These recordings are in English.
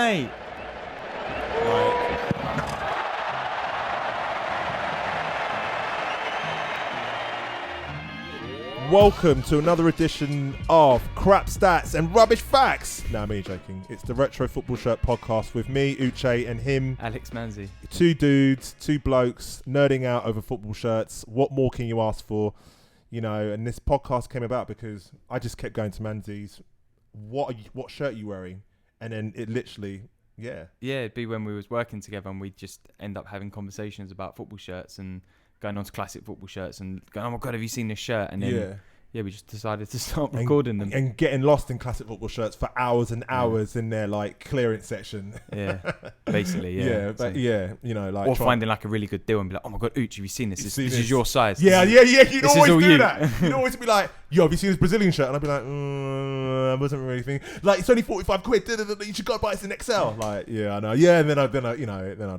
mate. Welcome to another edition of Crap Stats and Rubbish Facts. No, me joking. It's the Retro Football Shirt podcast with me, Uche, and him, Alex Manzi. Two dudes, two blokes, nerding out over football shirts. What more can you ask for? You know, and this podcast came about because I just kept going to Manzi's, what shirt are you wearing? And then it literally, yeah, it'd be when we was working together and we'd just end up having conversations about football shirts and going on to classic football shirts and going, oh my God, have you seen this shirt? And then, we just decided to start recording them. And getting lost in classic football shirts for hours and hours in their like clearance section. Yeah, basically, yeah. Yeah, but you know, like. Or finding like a really good deal and be like, oh my God, Uche, have you seen this? This is your size. Yeah. You'd always do that. You'd always be like, yo, have you seen this Brazilian shirt? And I'd be like, I wasn't really thinking. Like, it's only 45 quid. You should go buy it in XL. Like, yeah, I know. Yeah, and then I'd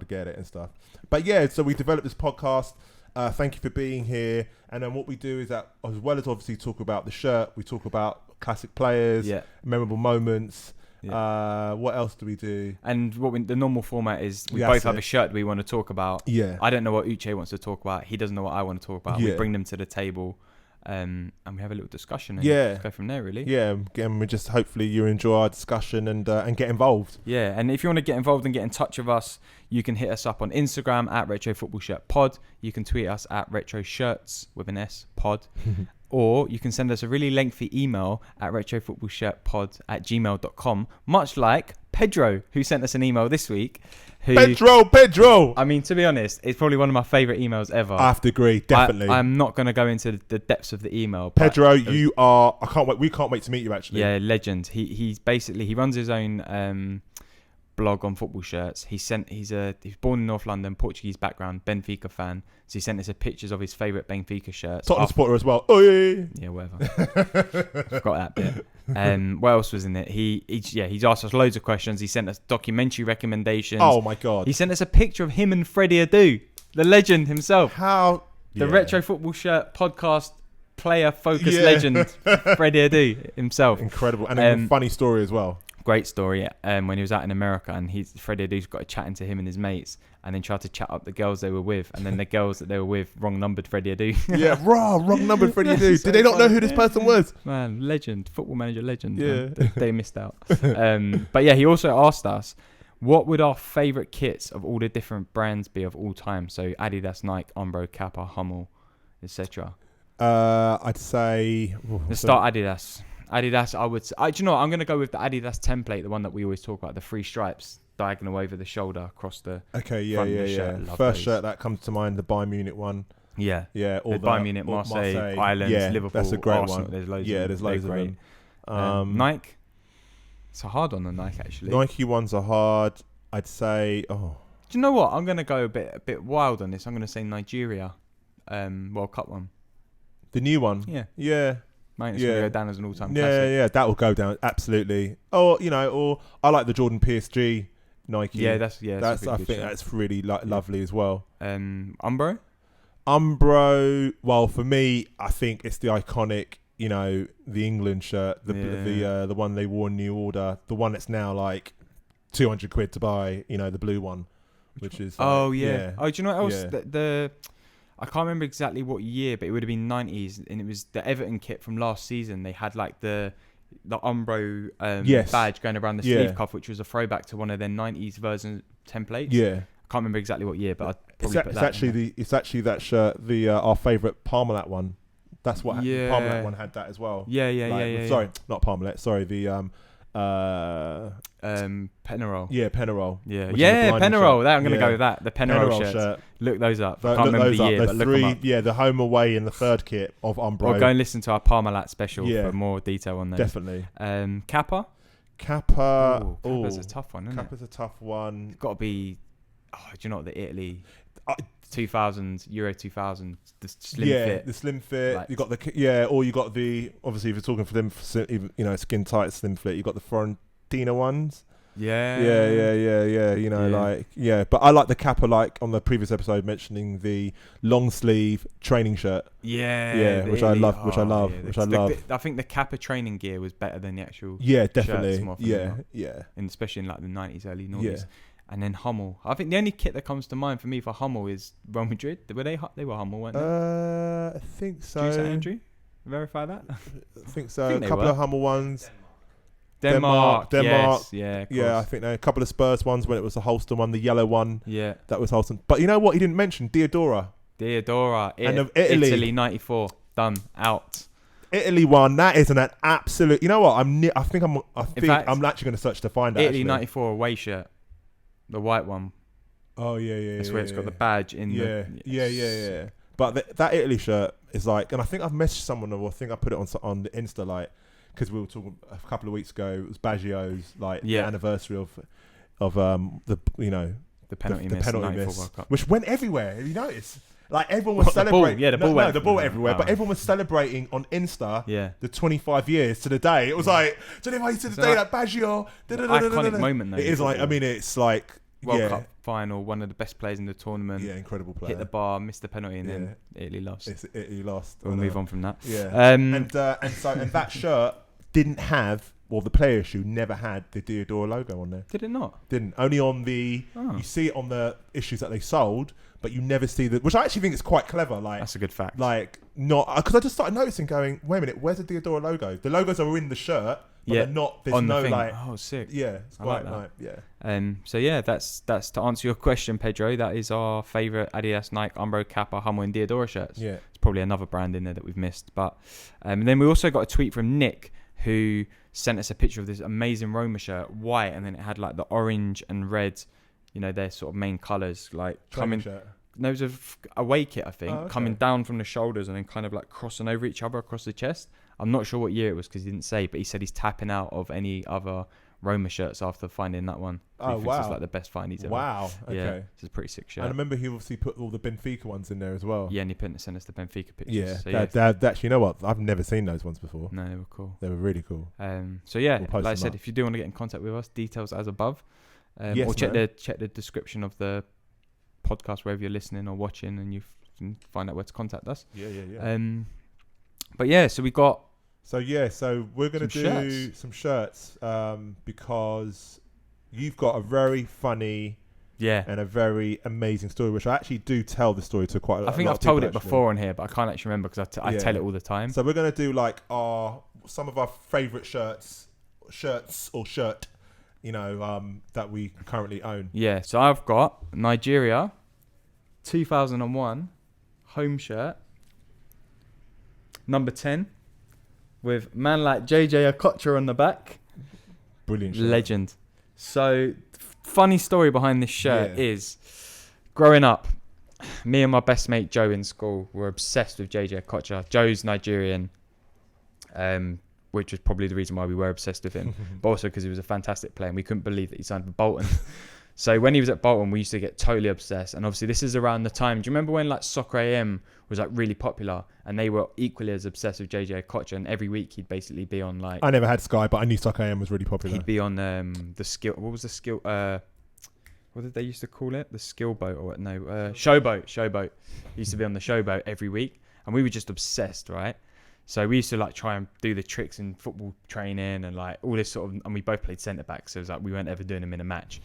get it and stuff. But yeah, so we developed this podcast. Thank you for being here. And then what we do is that, as well as obviously talk about the shirt, we talk about classic players, memorable moments. What else do we do? And the normal format is we both have a shirt we want to talk about. Yeah. I don't know what Uche wants to talk about. He doesn't know what I want to talk about. Yeah. We bring them to the table. And we have a little discussion and just go from there, really. Yeah, and we just hopefully you enjoy our discussion and get involved. Yeah, and if you want to get involved and get in touch with us, you can hit us up on Instagram at Retro Football Shirt Pod. You can tweet us at Retro Shirts with an S Pod. Or you can send us a really lengthy email at retrofootballshirtpod@gmail.com, much like Pedro, who sent us an email this week. Pedro! I mean, to be honest, it's probably one of my favourite emails ever. I have to agree, definitely. I'm not going to go into the depths of the email. Pedro, you are... I can't wait. We can't wait to meet you, actually. Yeah, legend. He runs his own... blog on football shirts. He's born in North London, Portuguese background, Benfica fan. So he sent us pictures of his favourite Benfica shirts. Tottenham supporter as well. Oh yeah, whatever. Forgot that bit. What else was in it? He's asked us loads of questions. He sent us documentary recommendations. Oh my God. He sent us a picture of him and Freddie Adu, the legend himself. The Retro Football Shirt podcast player focused legend, Freddie Adu himself. Incredible. And a funny story as well. Great story. When he was out in America and Freddie Adu's got chatting to him and his mates and then tried to chat up the girls they were with, and then the girls that they were with wrong numbered Freddie Adu. Yeah, wrong numbered Freddie Adu. Did they not know who this person was? Man, legend, football manager legend. Yeah, they missed out. But yeah, he also asked us, what would our favourite kits of all the different brands be of all time? So Adidas, Nike, Umbro, Kappa, Hummel, etc. I'd say... Let's start Adidas. Adidas, I would say. Do you know what? I'm going to go with the Adidas template, the one that we always talk about, the 3 stripes diagonal over the shoulder across the front of the shirt. First shirt that comes to mind, the Bayern Munich one. Yeah. All the Bayern Munich, Marseille, Ireland, Liverpool, that's a great Arsenal. one. There's loads there's loads of them. Nike. It's a hard one on Nike, actually. Nike ones are hard. I'd say, do you know what? I'm going to go a bit wild on this. I'm going to say Nigeria World Cup one. The new one? Yeah. Mate, it's going to go down as an all-time classic. Yeah, that will go down, absolutely. Or I like the Jordan PSG Nike. Yeah, I think that's really lovely as well. Umbro, well, for me, I think it's the iconic, the England shirt, the one they wore in New Order, the one that's now like 200 quid to buy, the blue one, which is... Oh, yeah. Oh, do you know what else? Yeah. I can't remember exactly what year, but it would have been 90s, and it was the Everton kit from last season. They had like the Umbro badge going around the sleeve cuff, which was a throwback to one of their 90s version templates. Yeah, I can't remember exactly what year, but I'd probably put that. It's actually that shirt, our favourite Parmalat one. That's what Parmalat one had that as well. Yeah. Sorry, not Parmalat. Sorry, the Penarol. Yeah, Penarol. Yeah, Penarol. I'm going to go with that. The Penarol shirt. Look those up. I can't remember the year, but look them up. Yeah, the home away in the third kit of Umbro. Or go and listen to our Parmalat special for more detail on those. Definitely. Kappa. Kappa's a tough one, isn't Kappa's a tough one. It's got to be... do you know what? The Italy... 2000 Euro 2000, the slim fit. The slim fit. Like, you got or you got the, obviously if you're talking for them, skin tight slim fit, you got the Fiorentina ones. Yeah. You know, like, but I like the Kappa, like on the previous episode mentioning the long sleeve training shirt. Which I love. I think the Kappa training gear was better than the actual. Definitely. Shirts, and especially in like the 90s, early 90s. And then Hummel. I think the only kit that comes to mind for me for Hummel is Real Madrid. Were they were Hummel, weren't they? I think so. Andrew? Verify that? I think so. A couple of Hummel ones. Denmark. Yes. I think a couple of Spurs ones when it was the Holston one, the yellow one. Yeah. That was Holston. But you know what he didn't mention? Diodora. And Italy 94. Done. Out. Italy one. That isn't an absolute. You know what? I'm actually going to search to find out. Italy 94 away shirt. The white one. Oh yeah. That's where it's got the badge in. Yeah. But that Italy shirt is like, and I think I've messaged someone, or I think I put it on the Insta, like, because we were talking a couple of weeks ago. It was Baggio's the anniversary of the penalty miss, which went everywhere. Have you noticed? Like everyone was celebrating. The ball everywhere. But everyone was celebrating on Insta. The 25 years to the day. It was like 25 years to the day. Like Baggio. Iconic moment though. It is like. I mean, it's like World Cup final. One of the best players in the tournament. Yeah, incredible player. Hit the bar, missed the penalty, and then Italy lost. Italy lost. We'll move on from that. Yeah. And that shirt didn't have. Well, the player issue never had the Diodora logo on there. Did it not? Didn't. Only on the... You see it on the issues that they sold, but you never see the... Which I actually think is quite clever. Like, that's a good fact. Like, not... Because I just started noticing going, wait a minute, where's the Diodora logo? The logos are in the shirt, but they're not... There's on no, the like... Oh, sick. Yeah, it's quite like So, yeah, that's to answer your question, Pedro. That is our favourite Adidas, Nike, Umbro, Kappa, Hummel and Diodora shirts. Yeah. It's probably another brand in there that we've missed. But and then we also got a tweet from Nick, who sent us a picture of this amazing Roma shirt, white, and then it had like the orange and red, their sort of main colours, like training coming. Shirt. No, it was a away kit, I think, coming down from the shoulders and then kind of like crossing over each other across the chest. I'm not sure what year it was because he didn't say, but he said he's tapping out of any other Roma shirts after finding that one. Oh, wow. It's like the best find he's ever. Wow. Okay. Yeah, it's a pretty sick shirt. And I remember he obviously put all the Benfica ones in there as well. Yeah, and he sent us the Benfica pictures. Yeah, so that's, you know what? I've never seen those ones before. No, they were cool. They were really cool. So yeah, like I said, if you do want to get in contact with us, details as above. Or check the description of the podcast wherever you're listening or watching, and you can find out where to contact us. Yeah. But yeah, so we got. So we're gonna do some shirts because you've got a very funny and a very amazing story, which I actually do tell the story to quite a lot. I think I've told it before on here, but I can't actually remember because I tell it all the time. So we're gonna do like some of our favourite shirts or shirt, that we currently own. Yeah, so I've got Nigeria 2001 home shirt number 10 with man like JJ Okocha on the back. Brilliant shirt. Legend. So funny story behind this shirt is growing up, me and my best mate Joe in school were obsessed with JJ Okocha. Joe's Nigerian, which was probably the reason why we were obsessed with him, but also because he was a fantastic player and we couldn't believe that he signed for Bolton. So when he was at Bolton, we used to get totally obsessed. And obviously this is around the time, do you remember when like Soccer AM was like really popular and they were equally as obsessed with JJ Okocha, and every week he'd basically be on like... I never had Sky, but I knew Soccer AM was really popular. He'd be on the skill... What was the skill... what did they used to call it? The skill boat or what? No, Showboat. He used to be on the Showboat every week. And we were just obsessed, right? So we used to like try and do the tricks in football training and like all this sort of... And we both played centre-back, so it was like we weren't ever doing them in a match.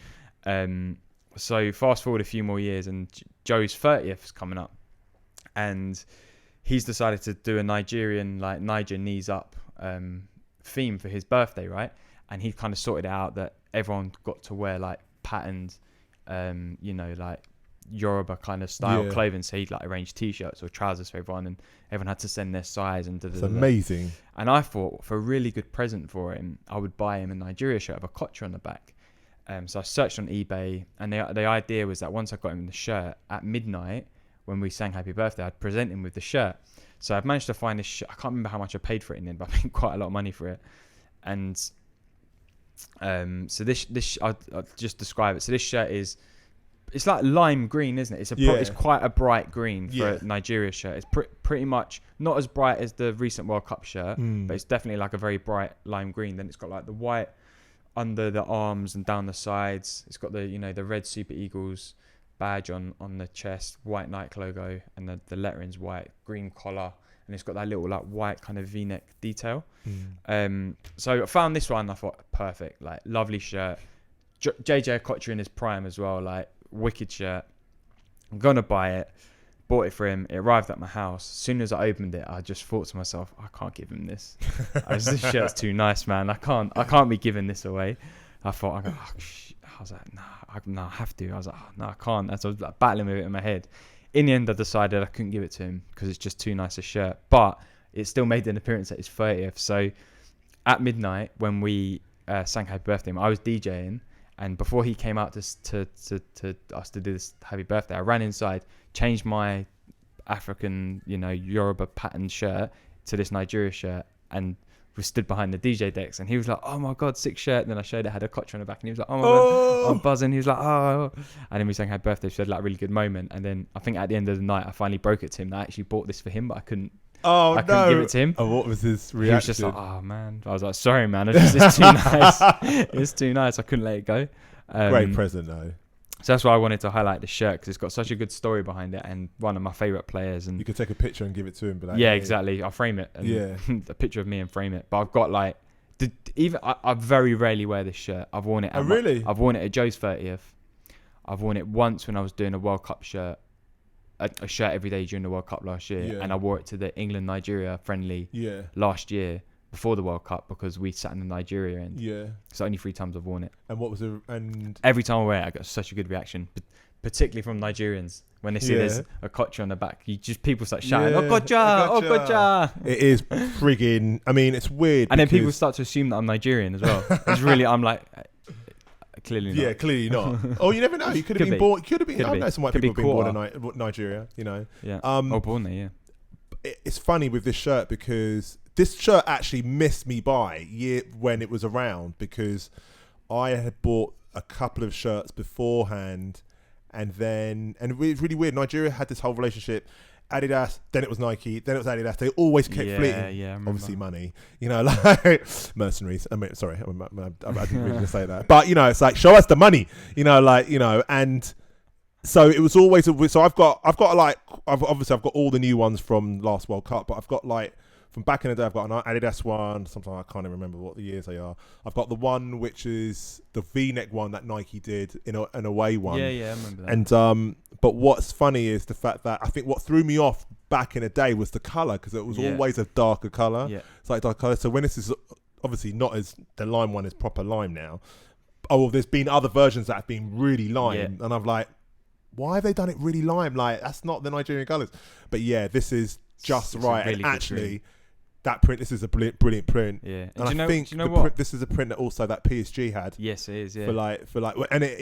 So fast forward a few more years and Joe's 30th is coming up and he's decided to do a Nigerian like Niger knees up theme for his birthday, right? And he kind of sorted it out that everyone got to wear like patterned like Yoruba kind of style clothing, so he'd like arrange t-shirts or trousers for everyone and everyone had to send their size and It's amazing. And I thought for a really good present for him I would buy him a Nigeria shirt with a Okocha on the back. So I searched on eBay, and the idea was that once I got him the shirt at midnight, when we sang Happy Birthday, I'd present him with the shirt. So I've managed to find this shirt. I can't remember how much I paid for it in the end, but I paid quite a lot of money for it. And so this I'll just describe it. So this shirt it's like lime green, isn't it? It's quite a bright green for a Nigeria shirt. It's pretty much not as bright as the recent World Cup shirt, but it's definitely like a very bright lime green. Then it's got like the white under the arms and down the sides. It's got the the red Super Eagles badge on the chest, white Nike logo, and the lettering's white, green collar, and it's got that little like white kind of V-neck detail. So I found this one, I thought perfect, like lovely shirt. JJ Okocha in his prime as well, like wicked shirt. I'm gonna buy it. Bought it for him. It arrived at my house. As soon as I opened it, I just thought to myself, I can't give him this. This shirt's too nice, man. I can't be giving this away. I thought, I was like, nah, I have to. I was like, oh, no, I can't. As I was like battling with it in my head. In the end, I decided I couldn't give it to him because it's just too nice a shirt. But it still made an appearance at his 30th. So at midnight, when we sang happy birthday, I was DJing. And before he came out to us to do this happy birthday, I ran inside, changed my African, Yoruba patterned shirt to this Nigeria shirt, and we stood behind the DJ decks. And he was like, "Oh my God, sick shirt!" And then I showed it had a Okocha on the back, and he was like, "Oh my God, I'm buzzing." He was like, "Oh," and then we sang happy birthday. So we had like a really good moment. And then I think at the end of the night, I finally broke it to him that I actually bought this for him, but I couldn't. I couldn't give it to him. Oh, what was his reaction? He was just like, "Oh man," I was like, "Sorry, man, it's too nice. It's too nice. I couldn't let it go." Great present though. So that's why I wanted to highlight the shirt, because it's got such a good story behind it, and one of my favourite players. And you could take a picture and give it to him. But like, yeah, exactly. I'll frame it. And a picture of me and frame it. But I've got like, I very rarely wear this shirt. I've worn it. I've worn it at Joe's 30th. I've worn it once when I was doing a World Cup shirt. A shirt every day during the World Cup last year, and I wore it to the England-Nigeria friendly last year before the World Cup, because we sat in the Nigeria end. So only 3 times I've worn it. And what was it? And every time I wear it, I got such a good reaction, particularly from Nigerians when they see there's a Okocha on the back. People start shouting, Okocha! It is frigging. I mean, it's weird. And then people start to assume that I'm Nigerian as well. It's really, I'm like. Clearly not. Yeah, clearly not. Oh, you never know. You could have been born. Could have been. I know some white people have been born in Nigeria. Yeah. Born there. Yeah. It's funny with this shirt, because this shirt actually missed me by when it was around, because I had bought a couple of shirts beforehand, and it was really weird. Nigeria had this whole relationship. Adidas, then it was Nike, then it was Adidas. They always kept fleeting. Yeah, obviously money, like mercenaries. I mean, sorry, I didn't really say that, but it's like, show us the money, and so it was always. So I've got all the new ones from last World Cup, but I've got like from back in the day, I've got an Adidas one. Sometimes I can't even remember what the years they are. I've got the one which is the V-neck one that Nike did in an away one. Yeah, I remember that. And but what's funny is the fact that I think what threw me off back in the day was the colour, because it was always a darker colour. Yeah. It's like dark colour. So when this is obviously not as the lime one is proper lime now. Oh, well, there's been other versions that have been really lime, and I'm like, why have they done it really lime? Like, that's not the Nigerian colours. But yeah, this is just right. Really, and actually, that print, this is a brilliant print. Yeah, and I think this is a print that also that PSG had. Yes, it is. Yeah. For like, and it,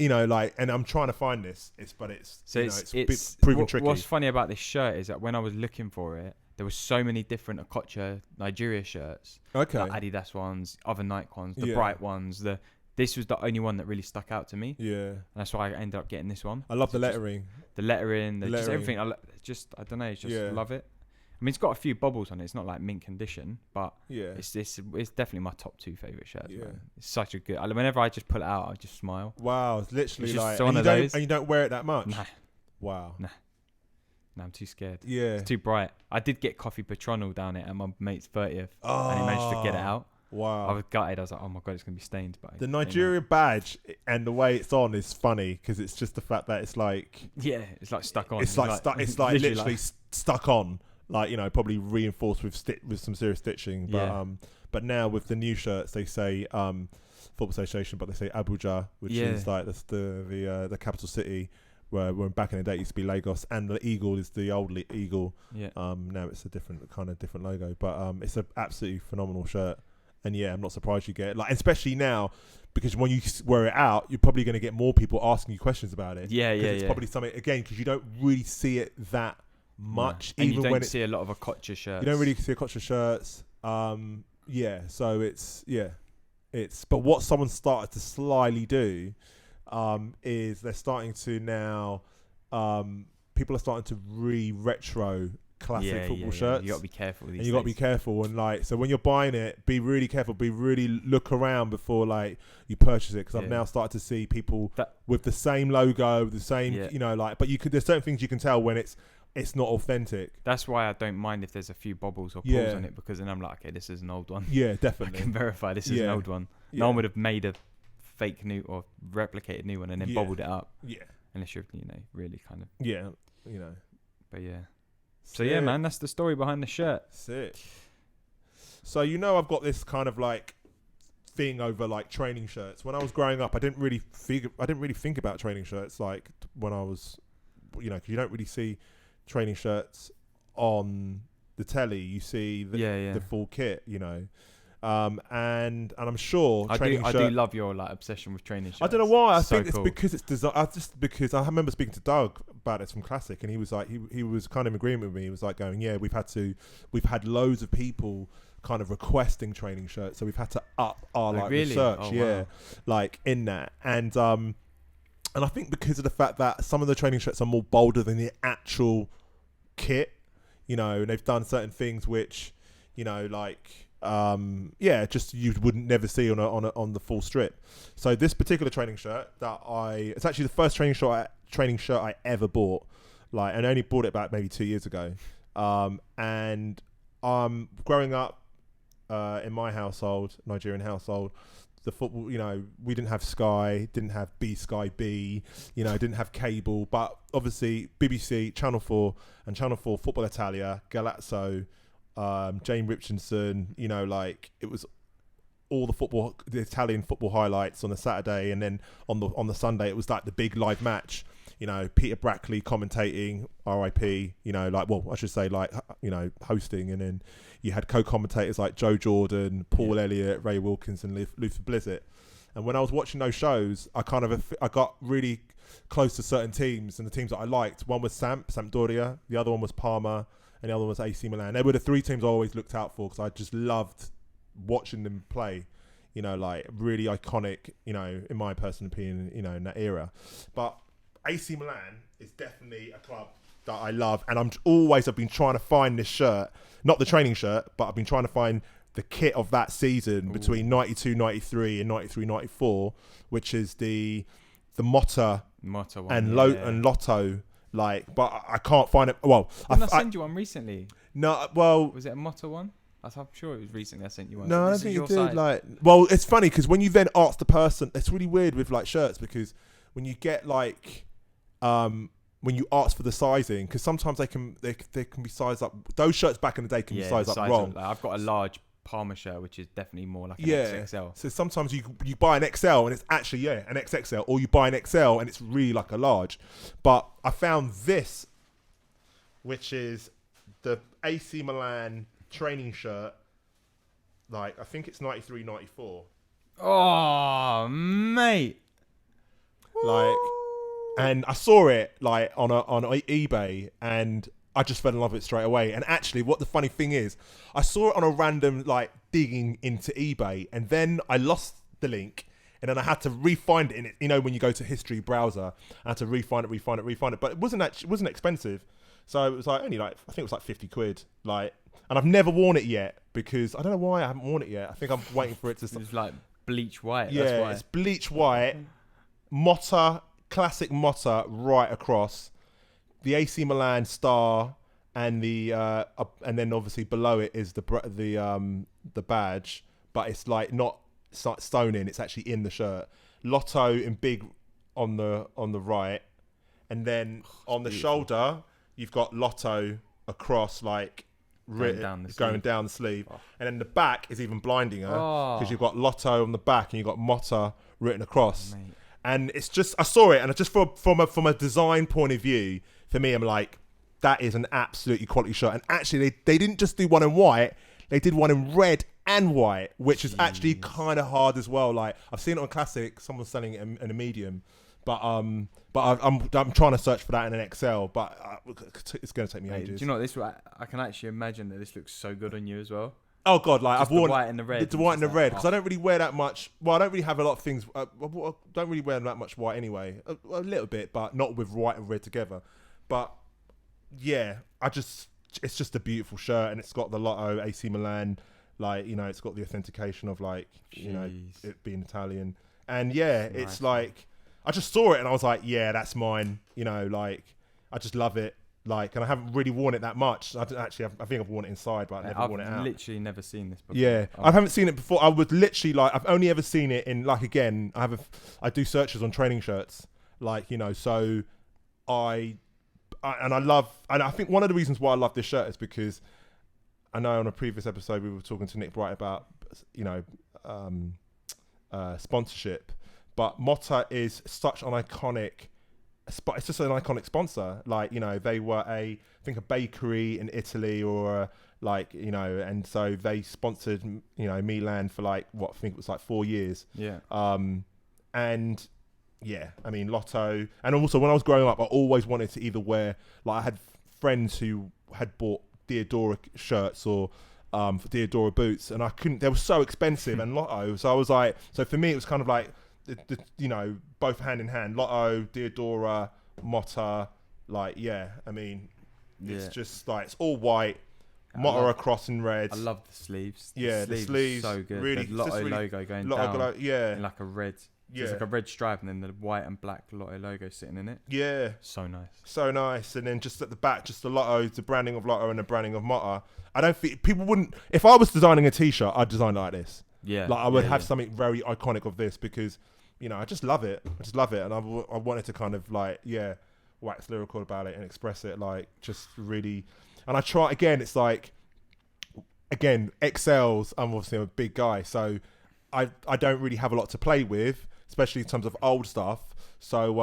and I'm trying to find this. It's proven tricky. What's funny about this shirt is that when I was looking for it, there were so many different Okocha Nigeria shirts. Okay. Like Adidas ones, other Nike ones, the bright ones. This was the only one that really stuck out to me. Yeah. And that's why I ended up getting this one. I love the lettering. Just everything. I don't know. Love it. I mean, it's got a few bobbles on it. It's not like mint condition, but it's definitely my top 2 favourite shirts. Yeah. Man. It's such a good. Whenever I just pull it out, I just smile. Wow, it's literally like, and you don't wear it that much. Nah. Wow. Nah, I'm too scared. Yeah. It's too bright. I did get coffee patronal down it at my mate's 30th, and he managed to get it out. Wow. I was gutted. I was like, oh my God, it's going to be stained. But the Nigeria badge and the way it's on is funny, because it's just the fact that it's like... Yeah, it's like stuck on. It's like literally stuck on. Like, probably reinforced with some serious stitching. But but now with the new shirts, they say Football Association, but they say Abuja, which is like that's the capital city, where back in the day it used to be Lagos, and the eagle is the old eagle. Yeah. Now it's a different logo, but it's an absolutely phenomenal shirt. And yeah, I'm not surprised you get it. Like, especially now, because when you wear it out, you're probably going to get more people asking you questions about it. Yeah. It's probably something, again, because you don't really see it that much. And even you don't see a lot of Okocha shirts. You don't really see Okocha shirts. So it's but what someone started to slyly do is they're starting to now people are starting to retro classic football shirts. You got to be careful. And you got to be careful. And like, so when you're buying it, be really careful. Be really look around before like you purchase it. Because I've now started to see people with the same logo, the same, you know, like. But there's certain things you can tell when it's not authentic. That's why I don't mind if there's a few bobbles or pulls on it, because then I'm like, okay, this is an old one. Yeah, definitely. I can verify this is an old one. No one would have made a fake new or replicated new one and then bobbled it up. Yeah. Unless you're, you know, really kind of. Yeah, you know. But yeah. So yeah, man, that's the story behind the shirt. Sick. So you know, I've got this kind of like thing over like training shirts. When I was growing up, I didn't really think about training shirts like when I was, you know, because you don't really see training shirts on the telly. You see the full kit, you know. And I'm sure I do love your like obsession with training shirts. I don't know why. I think it's because it's because I remember speaking to Doug about it from Classic, and he was like, he was kind of in agreement with me. He was like going, yeah, we've had loads of people kind of requesting training shirts, so we've had to up our research, wow. Like in that, and I think because of the fact that some of the training shirts are more bolder than the actual kit, you know, and they've done certain things which, you know, like. Just you wouldn't never see on the full strip. So this particular training shirt it's actually the first training shirt I ever bought, like, and I only bought it about maybe 2 years ago. And growing up in my household, Nigerian household, the football, you know, we didn't have Sky, didn't have Sky B, you know, didn't have cable, but obviously BBC, Channel 4 and Channel 4 Football Italia, Galazzo, Jane Richardson, you know, like it was all the Italian football highlights on a Saturday, and then on the Sunday it was like the big live match, you know, Peter Brackley commentating, RIP, you know, like, well, I should say, like, you know, hosting, and then you had co-commentators like Joe Jordan, Paul Elliott, Ray Wilkinson, Luther Blizzett. And when I was watching those shows, I got really close to certain teams, and the teams that I liked, one was Sampdoria, the other one was Parma, and the other one was AC Milan. They were the three teams I always looked out for because I just loved watching them play, you know, like really iconic, you know, in my personal opinion, you know, in that era. But AC Milan is definitely a club that I love, and I've been trying to find this shirt, not the training shirt, but I've been trying to find the kit of that season between 92, 93 and 93, 94, which is the Motta one, and Lotto. Like, but I can't find it. Well, didn't I send you one recently? No, well, was it a Motta one? I'm sure it was recently. I sent you one. No, I don't think you did. Like, well, it's funny because when you then ask the person, it's really weird with like shirts, because when you get like, when you ask for the sizing, because sometimes they can be sized up. Those shirts back in the day can be sized up wrong. Like, I've got a large Parma shirt, which is definitely more like an XXL. So sometimes you buy an XL and it's actually an XXL, or you buy an XL and it's really like a large. But I found this, which is the AC Milan training shirt. Like, I think it's 93, 94. Oh, mate! Like, and I saw it like on eBay, and I just fell in love with it straight away. And actually, what the funny thing is, I saw it on a random, like, digging into eBay, and then I lost the link, and then I had to re-find it in it. You know, when you go to history browser, I had to re-find it. But it wasn't expensive. So it was like only like, I think it was like 50 quid. Like, and I've never worn it yet because I don't know why I haven't worn it yet. I think I'm waiting for it to. It's like bleach white. Yeah, that's why. It's bleach white. Motta, classic Motta right across. The AC Milan star, and and then obviously below it is the badge, but it's like not sewn in; it's actually in the shirt. Lotto in big on the right, and then on the shoulder you've got Lotto across, like going down the sleeve, and then the back is even blinding her because you've got Lotto on the back and you've got Motta written across. Mate. And it's just, I saw it, and just from a design point of view, for me, I'm like, that is an absolutely quality shirt. And actually, they didn't just do one in white; they did one in red and white, which is actually kind of hard as well. Like, I've seen it on Classic, someone's selling it in a medium, but I'm trying to search for that in an XL, but it's going to take me ages. Do you know what, I can actually imagine that this looks so good on you as well. Oh God, like just I've worn the white and the red. The white and the red, because I don't really wear that much. Well, I don't really have a lot of things. I don't really wear that much white anyway. A little bit, but not with white and red together. But yeah, I just it's just a beautiful shirt, and it's got the Lotto AC Milan, like, you know, it's got the authentication of like, you know, it being Italian, and it's like, I just saw it and I was like, yeah, that's mine, you know, like, I just love it, like, and I haven't really worn it that much. I think I've worn it inside, but I've never worn it out. I've literally never seen this before. Yeah, I haven't seen it before. I was literally like, I've only ever seen it in, like, again, I do searches on training shirts, like, you know, so I think one of the reasons why I love this shirt is because I know on a previous episode we were talking to Nick Bright about, you know, sponsorship, but Motta is such an iconic, it's just an iconic sponsor. Like, you know, they were a bakery in Italy, or like, you know, and so they sponsored, you know, Milan for like, what, I think it was like 4 years. Yeah. And yeah, I mean, Lotto. And also when I was growing up, I always wanted to either wear, like, I had friends who had bought Diodora shirts or Diodora boots, and I couldn't, they were so expensive, and Lotto. So I was like, so for me, it was kind of like, you know, both hand in hand, Lotto, Diodora, Motta, like, yeah, I mean, it's just like, it's all white, Motta across in red. I love the sleeves. Yeah, the sleeves so good. Really, the Lotto logo going down. In like a red. Yeah. There's like a red stripe, and then the white and black Lotto logo sitting in it. Yeah. So nice. So nice. And then just at the back, just the Lotto, the branding of Lotto and the branding of Motta. I don't think people wouldn't, if I was designing a t-shirt, I'd design it like this. Yeah. Like, I would have something very iconic of this, because, you know, I just love it. And I wanted to kind of like, wax lyrical about it and express it, like, just really. And I try, again, it's like, again, XLs, I'm obviously a big guy, so I don't really have a lot to play with, especially in terms of old stuff. So,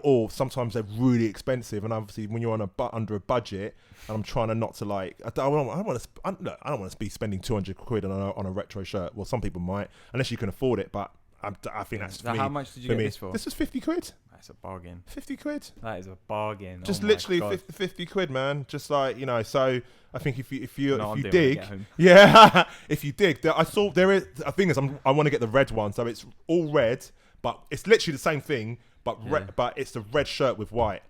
or sometimes they're really expensive, and obviously when you're under a budget, and I'm trying to not to, like, I don't want to be spending 200 quid on a retro shirt. Well, some people might, unless you can afford it, but I think that's for me. How much did you get this for? This was 50 quid. That's a bargain. 50 quid. That is a bargain. Just literally 50 quid, man. Just like, you know, so I think if you dig, if you dig, I saw there is a thing is I want to get the red one, so it's all red, but it's literally the same thing, but but it's the red shirt with white.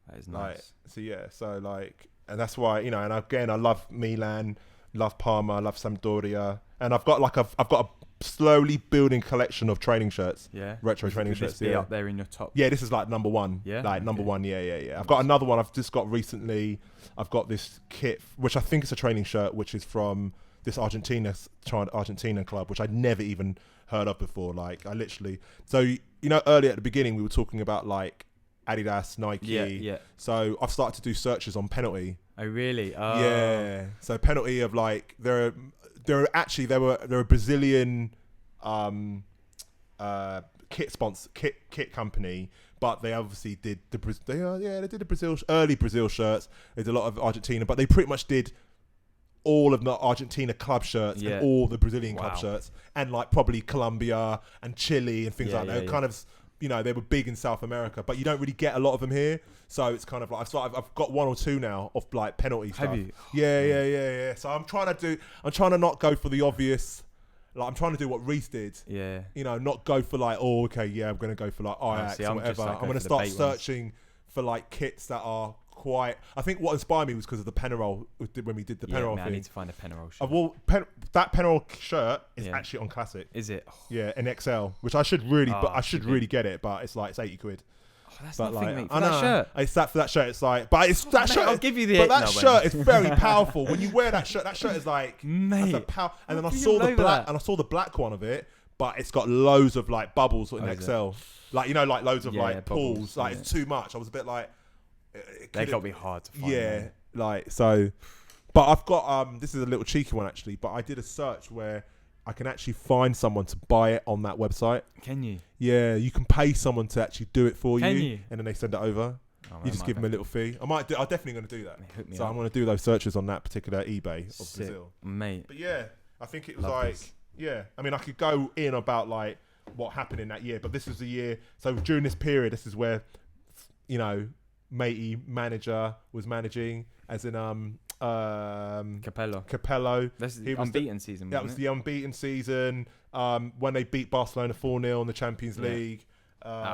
That is nice. Like, so like, and that's why, you know, and again, I love Milan, love Parma, I love Sampdoria, and I've got a slowly building collection of training shirts. Yeah. Retro training shirts. Be up there in your top. Yeah, this is like number one. Yeah. Like number one. Yeah. I've got another one I've just got recently. I've got this kit, which I think is a training shirt, which is from this Argentina club, which I'd never even heard of before. Like, I literally, so, you know, earlier at the beginning, we were talking about like Adidas, Nike. Yeah. So I've started to do searches on Penalty. Oh, really? Oh. Yeah. So Penalty of like, they're a Brazilian kit company, but they obviously did they did the early Brazil shirts. They did a lot of Argentina, but they pretty much did all of the Argentina club shirts and all the Brazilian club shirts, and like probably Colombia and Chile and things like that. Kind of, you know, they were big in South America, but you don't really get a lot of them here. So it's kind of like, I've got one or two now of like Penalty stuff. Have you? Yeah. So I'm trying to not go for the obvious. Like, I'm trying to do what Reece did. Yeah. You know, not go for like, I'm going to go for like Ajax or whatever. I'm going to start searching for like kits that are quite. I think what inspired me was because of the Penarol, when we did the Penarol thing. I need to find a Penarol shirt. Well, that Penarol shirt is actually on Classic. Is it? Yeah, in XL, which I should really, really get it, but it's like, it's 80 quid. Oh, that's nothing, mate. For that shirt. It's that for that shirt. It's like, but it's that shirt. I'll give you the. But that shirt is very powerful. When you wear that shirt is like, mate. That's a power. And then I saw the black one of it, but it's got loads of like bubbles in XL. Like, you know, like loads of like pulls. Like, it's too much. I was a bit like, they got to be hard to find. Yeah, like, so. But I've got this is a little cheeky one actually. But I did a search where I can actually find someone to buy it on that website. Can you? Yeah, you can pay someone to actually do it for you, and then they send it over. You just give them a little fee. I'm definitely going to do that. So I'm going to do those searches on that particular eBay of Brazil, mate. But yeah, I think it was I mean, I could go in about like what happened in that year, but this was the year. So during this period, this is where, you know, matey manager was managing, as in Capello. That's the unbeaten season. That was the unbeaten season. When they beat Barcelona 4-0 in the Champions League.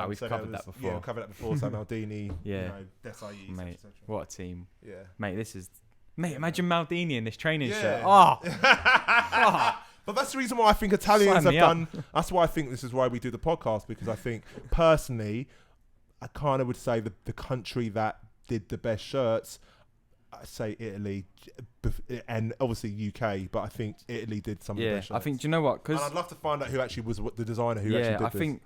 We've covered that before. Yeah, we covered that before. Sam Maldini. Yeah. You know, Desai, mate. et cetera. What a team. Yeah. Mate, this is Mate, imagine Maldini in this training shirt. But that's the reason why I think Italians have done. That's why I think this is why we do the podcast, because I think personally, I kind of would say the country that did the best shirts, I say Italy, and obviously UK, but I think Italy did some of the best shirts. I think, do you know what? And I'd love to find out who actually was the designer who actually did this. I think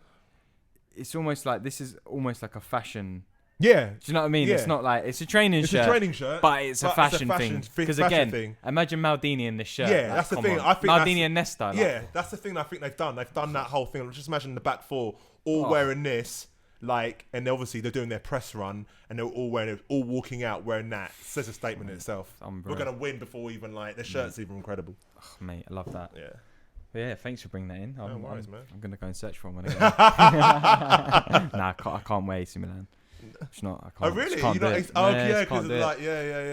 it's almost like this is almost like a fashion. Yeah. Do you know what I mean? Yeah. It's not like it's a training shirt. It's a training shirt, but it's a fashion thing. Because again, imagine Maldini in this shirt. Yeah, like, that's the thing. I think Maldini and Nesta. Like. Yeah, that's the thing I think they've done. They've done that whole thing. Just imagine the back four all wearing this, like, and obviously they're doing their press run, and they're all wearing it, all walking out wearing that. It says a statement in itself. We're gonna win before even like the shirt's even incredible. Oh, mate, I love that. Yeah. But yeah, thanks for bringing that in. No worries, man. I'm gonna go and search for one. Nah, I can't wear AC Milan. It's not. I can't. Oh really? Can't do it. Because like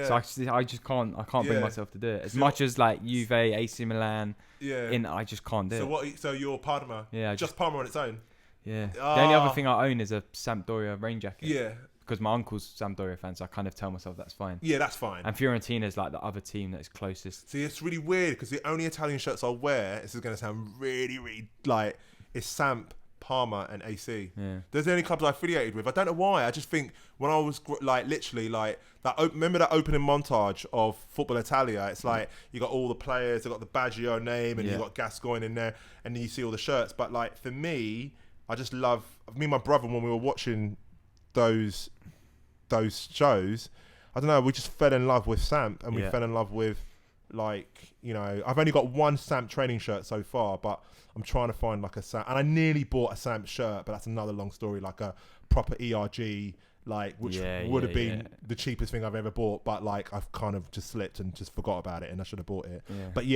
So I just can't. I can't bring myself to do it. As much as like Juve, AC Milan. Yeah. I just can't do it. So what? So you're Parma? Yeah. Just Parma on its own. Yeah. The only other thing I own is a Sampdoria rain jacket. Yeah. Because my uncle's Sampdoria fan, so I kind of tell myself that's fine. Yeah, that's fine. And Fiorentina's like the other team that's closest. See, it's really weird because the only Italian shirts I'll wear, this is going to sound really, really like, is Samp, Parma, and AC. Yeah. There's the only clubs I affiliated with. I don't know why. I just think when I was like literally like that. Remember that opening montage of Football Italia? It's like you got all the players, they got the Baggio name, and you got Gascoigne in there, and then you see all the shirts. But like for me, I just love me and my brother when we were watching those shows. I don't know. We just fell in love with Samp, and we fell in love with like, you know, I've only got one Samp training shirt so far, but I'm trying to find like a Samp, and I nearly bought a Samp shirt, but that's another long story, like a proper ERG, like, which would have been the cheapest thing I've ever bought, but like I've kind of just slipped and just forgot about it, and I should have bought it. But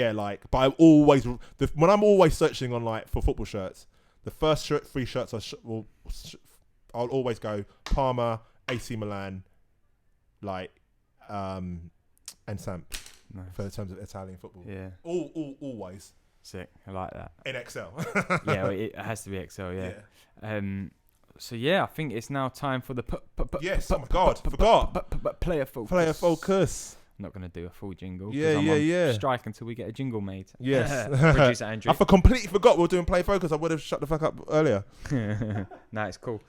but I always when I'm always searching on like for football shirts, the first three shirts I'll always go Parma, AC Milan, like and Samp. Nice. For the terms of Italian football. Yeah. Always. Sick. I like that. In Excel. Yeah, it has to be Excel, yeah. So yeah, I think it's now time for the yes, oh my God, forgot. Player focus. Player focus. I'm not going to do a full jingle. Yeah. Strike until we get a jingle made. Yes. Producer Andrew. I completely forgot we were doing player focus. I would have shut the fuck up earlier. No, it's cool.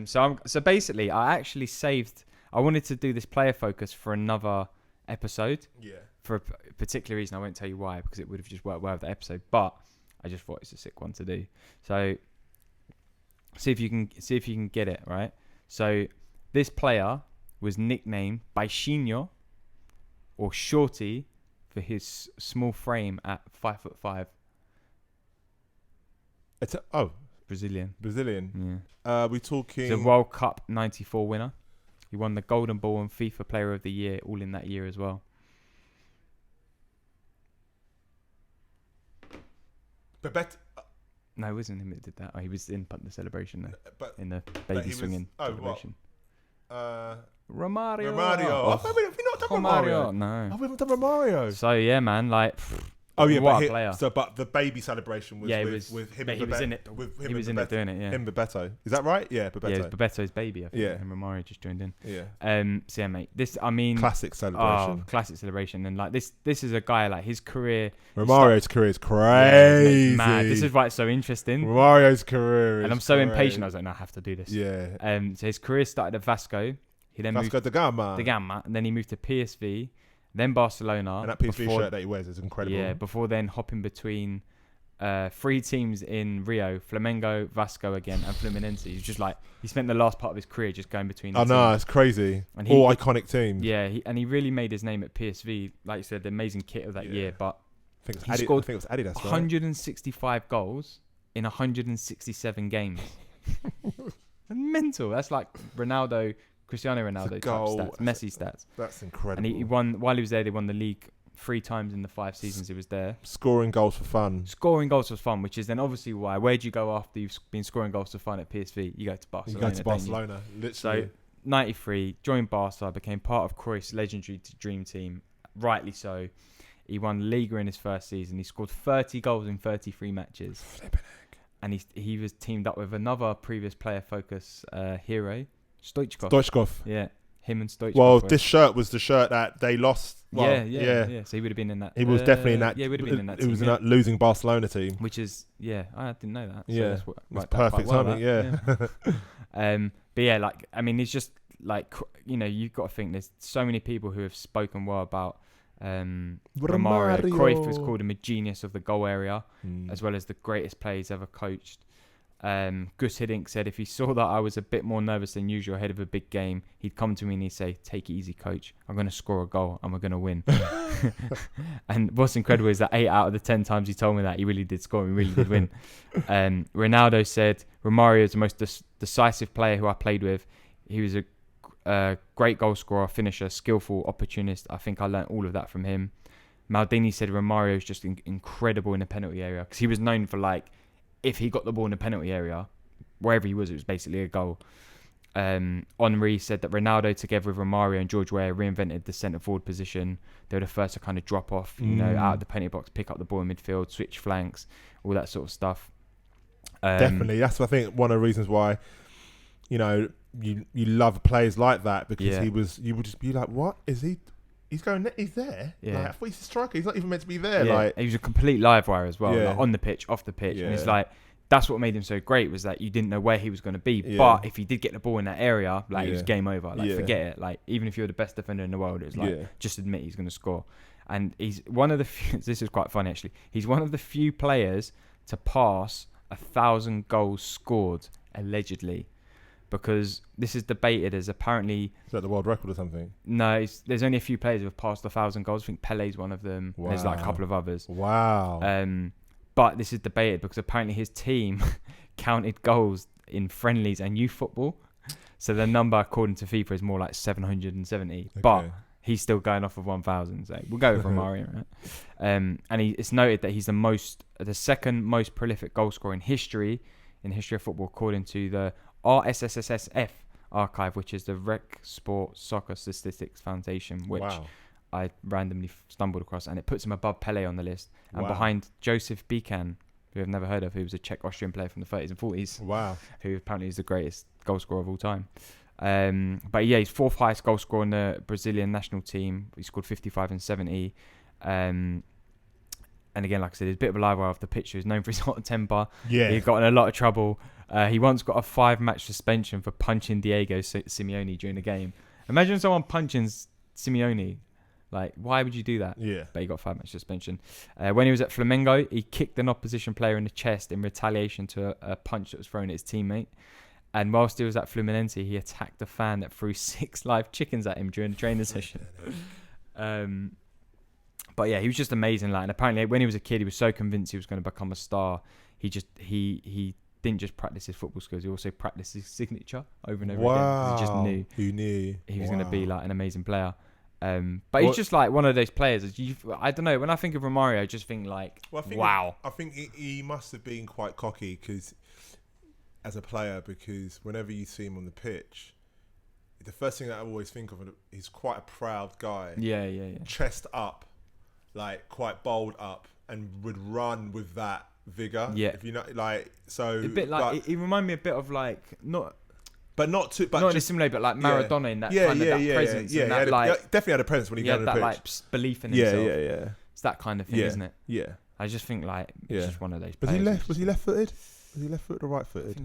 So basically, I actually saved. I wanted to do this player focus for another episode. Yeah. For a particular reason, I won't tell you why, because it would have just worked well with the episode. But I just thought it's a sick one to do. So see if you can get it right. So this player was nicknamed Baixinho, or Shorty, for his small frame at 5'5". It's Brazilian. Yeah. We talking. He's a World Cup '94 winner. He won the Golden Ball and FIFA Player of the Year all in that year as well. Bebeto. No, it wasn't him that did that. Oh, he was in the celebration though. In the baby swinging celebration. Romario. Oh, we not talking Romario. No. We haven't done Romario. So yeah, man, like. Oh yeah, what a player. But the baby celebration was with him. He was in it. He was in it doing it. Yeah. Him, Bebeto. Is that right? Yeah, Bebeto. Yeah, it was Bebeto's baby. I think. Yeah. And Romario just joined in. Yeah. So yeah, mate. This, I mean. Classic celebration. Oh, classic celebration. And like this is a guy like his career. Romario's career is crazy. Yeah, mad. This is why it's so interesting. Romario's career is. And I'm so impatient. I was like, no, I have to do this. Yeah. So his career started at Vasco. He then Vasco da Gama. And then he moved to PSV. Then Barcelona. And that PSV shirt that he wears is incredible. Yeah, before then hopping between 3 teams in Rio, Flamengo, Vasco again, and Fluminense. He's just like, he spent the last part of his career just going between the teams. No, it's crazy. And all iconic teams. Yeah, he really made his name at PSV. Like you said, the amazing kit of that year. But I think it was Adidas, right? 165 goals in 167 games. Mental. That's like Ronaldo... Cristiano Ronaldo type stats, Messi stats. That's incredible. And he won, while he was there, they won the league 3 times in the 5 seasons he was there. Scoring goals for fun. Scoring goals for fun, which is then obviously why. Where do you go after you've been scoring goals for fun at PSV? You go to Barcelona. Literally. So, 93, joined Barca, became part of Cruyff's legendary dream team. Rightly so. He won Liga in his first season. He scored 30 goals in 33 matches. Flipping heck. And he was teamed up with another previous player focus hero, Stoichkov. Stoichkov. Yeah. him and Stoichkov. Well, this shirt was the shirt that they lost. Well, yeah. So he would have been in that. He was definitely in that. Yeah, he would have been in that. He was in that losing Barcelona team. Which is, I didn't know that. So Yeah, that's perfect timing. Yeah. But yeah, like, I mean, it's just like, you know, you've got to think there's so many people who have spoken well about Romario. Cruyff was called him a genius of the goal area, as well as the greatest player he's ever coached. Gus Hiddink said if he saw that I was a bit more nervous than usual ahead of a big game, he'd come to me and he'd say, "Take it easy, coach. I'm going to score a goal and we're going to win." And what's incredible is that 8 out of the 10 times he told me that, he really did score. He really did win. Ronaldo said Romario is the most decisive player who I played with. He was a great goal scorer, finisher, skillful, opportunist. I think I learnt all of that from him. Maldini said Romario is just incredible in the penalty area, because he was known for, like, if he got the ball in the penalty area, wherever he was, it was basically a goal. Henry said that Ronaldo, together with Romario and George Weah, reinvented the centre forward position. They were the first to kind of drop off, you know, out of the penalty box, pick up the ball in midfield, switch flanks, all that sort of stuff. Definitely, that's I think one of the reasons why, you know, you love players like that, because you would just be like, what is he? He's going. He's there. Yeah. Like, I thought he's a striker. He's not even meant to be there. Yeah. Like, he was a complete live wire as well, like, on the pitch, off the pitch, and it's like, that's what made him so great, was that you didn't know where he was going to be, but if he did get the ball in that area, like, it was game over. Like, forget it. Like, even if you're the best defender in the world, it's like, just admit he's going to score. And he's one of the few, this is quite funny actually. He's one of the few players to pass 1,000 goals scored allegedly. Because this is debated as apparently... Is that the world record or something? No, there's only a few players who have passed 1,000 goals. I think Pele's one of them. Wow. There's like a couple of others. Wow. But this is debated because apparently his team counted goals in friendlies and youth football. So the number, according to FIFA, is more like 770. Okay. But he's still going off of 1,000. So we'll go with Romario, right? And it's noted that he's the second most prolific goal scorer in history of football, according to the RSSSF archive, which is the Rec Sport Soccer Statistics Foundation, which I randomly stumbled across, and it puts him above Pele on the list, and behind Joseph Bican, who I've never heard of, who was a Czech Austrian player from the 30s and 40s. Wow. Who apparently is the greatest goal scorer of all time. But yeah, he's fourth highest goal scorer in the Brazilian national team. He scored 55 and 70. And again, like I said, he's a bit of a live wire off the pitch. He's known for his hot temper. Yeah. He got in a lot of trouble. He once got a 5-match suspension for punching Diego Simeone during the game. Imagine someone punching Simeone. Like, why would you do that? Yeah. But he got a 5-match suspension. When he was at Flamengo, he kicked an opposition player in the chest in retaliation to a punch that was thrown at his teammate. And whilst he was at Fluminense, he attacked a fan that threw 6 live chickens at him during the training session. But yeah, he was just amazing. Like, and apparently when he was a kid, he was so convinced he was going to become a star. He didn't just practice his football skills, he also practiced his signature over and over again. He just knew he was going to be like an amazing player. But he's just like one of those players. I don't know. When I think of Romario, I just think like, wow. I think he must have been quite cocky as a player, because whenever you see him on the pitch, the first thing that I always think of, he's quite a proud guy. Yeah. Chest up, like quite bold up, and would run with that vigor. Yeah. If you know, like, so a bit like he reminded me a bit of like not just in a similar, but like Maradona in that kind of that presence. Yeah, that, definitely had a presence when he got on the pitch. That like belief in himself. Yeah. It's that kind of thing, isn't it? Yeah. I just think like it's just one of those. Was he left-footed? Was he left-footed or right-footed?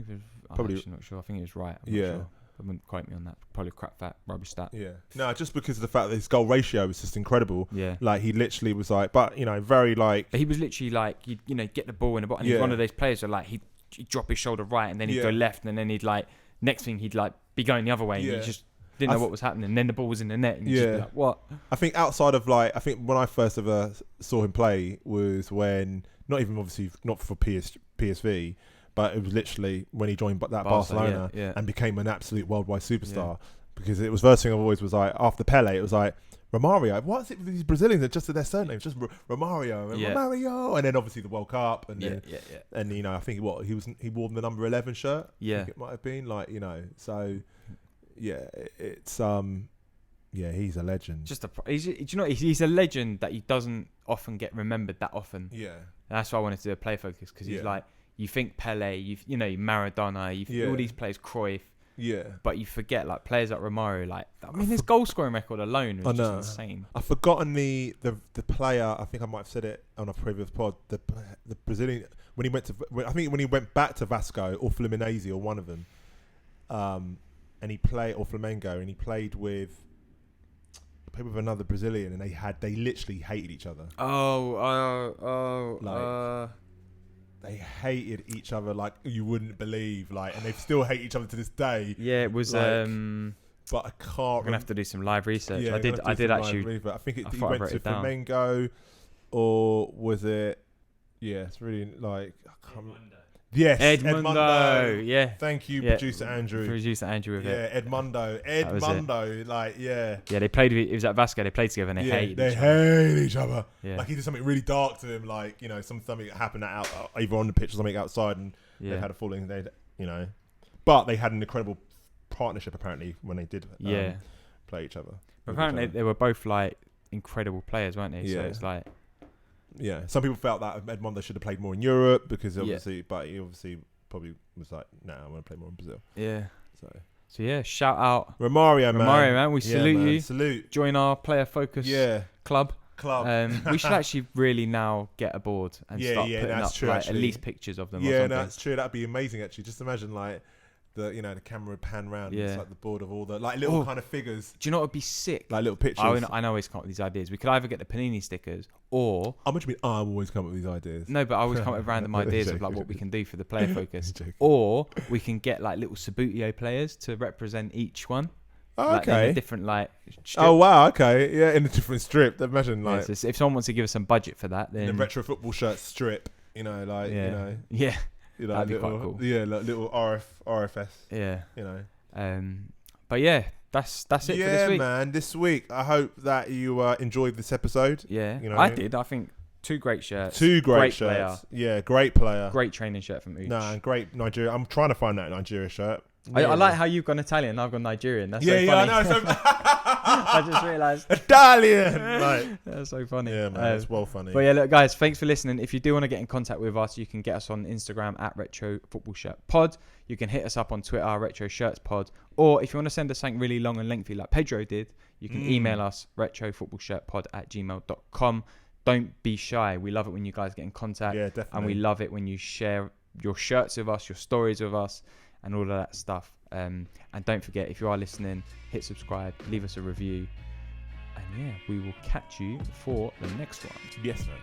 I'm actually not sure. I think he was right. I'm not sure. I wouldn't quote me on that. Probably crap that rubbish stat. Yeah. No, just because of the fact that his goal ratio was just incredible. Yeah. Like, he literally was like, but, you know, very like... But he was literally like, you know, get the ball in the bottom. And he's one of those players where like, he'd drop his shoulder right and then he'd go left, and then he'd like, next thing he'd like be going the other way. And he just didn't know what was happening. And then the ball was in the net and you'd just be like, what? I think outside of like, I think when I first ever saw him play was when, not even obviously, not for PSV, but it was literally when he joined that Barcelona and became an absolute worldwide superstar. Because it was the first thing I always was like, after Pele, it was like, Romario, what's it with these Brazilians that just their surnames, just Romario and Romario, and then obviously the World Cup, and then and you know, I think he wore the number 11 shirt. I think it might have been, like, you know, so it's he's a legend. He's a legend that he doesn't often get remembered that often. Yeah, and that's why I wanted to do a play focus, because he's like, you think Pele, you know, Maradona, all these players, Cruyff, Yeah. But you forget, like, players like Romario, like, I mean, his goal scoring record alone was just insane. I've forgotten the player. I think I might have said it on a previous pod. The Brazilian when he went back to Vasco or Fluminense or one of them, and he played or Flamengo, and he played with another Brazilian, and they literally hated each other. They hated each other like you wouldn't believe, like, and they still hate each other to this day. Yeah, it was. But I can't. I'm gonna have to do some live research. Yeah, I did actually. I think he went to Flamengo, or was it? Yeah, it's really like I can't remember. Yes, Edmundo. Yeah. Thank you, producer Andrew. Producer Andrew with it. Yeah, Edmundo. Like, yeah. Yeah, they played. It was at Vasco. They played together and they hate each other. Yeah. Like, he did something really dark to him. Like, you know, something happened either on the pitch or something outside, and they had a falling. But they had an incredible partnership apparently when they did. Play each other. But apparently they were both like incredible players, weren't they? Yeah. So it's like. Yeah, some people felt that Edmundo should have played more in Europe because obviously, but he obviously probably was like, nah, I want to play more in Brazil. Yeah. So yeah, shout out Romario, man. We salute you. Salute. Join our player focus club. We should actually really now get a board and start putting up at least pictures of them. Yeah, no, that's true. That'd be amazing actually. Just imagine like the camera would pan round. Yeah. It's like the board of all the like little kind of figures. Do you know what would be sick? Like little pictures. I always come up with these ideas. We could either get the Panini stickers or. How much do you mean I always come up with these ideas? No, but I always come up with random ideas of like what we can do for the player focus. Or we can get like little Sabutio players to represent each one. Oh, like, okay. in a different like. Strip. Oh wow! Okay, yeah, in a different strip. Imagine like so if someone wants to give us some budget for that, then the retro football shirt strip. You know, like yeah. You know, that'd be quite cool. Yeah, like little RFS. Yeah. You know. But yeah, that's it for this week. Yeah, man. This week, I hope that you enjoyed this episode. Yeah, you know, I did. I think 2 great shirts. 2 great shirts. Player. Yeah, great player. Great training shirt from Uche. Nah, great Nigeria. I'm trying to find that Nigeria shirt. I like how you've gone Italian and I've gone Nigerian. That's so funny. I know. So I just realised. Italian! Like, that's so funny. Yeah, man. It's well funny. But yeah, look, guys, thanks for listening. If you do want to get in contact with us, you can get us on Instagram at Retro Football Shirt Pod. You can hit us up on Twitter, Retro Shirts Pod. Or if you want to send us something really long and lengthy like Pedro did, you can email us retrofootballshirtpod@gmail.com. Don't be shy. We love it when you guys get in contact. Yeah, definitely. And we love it when you share your shirts with us, your stories with us, and all of that stuff. And don't forget, if you are listening, hit subscribe, leave us a review, and yeah, we will catch you for the next one. Yes, man.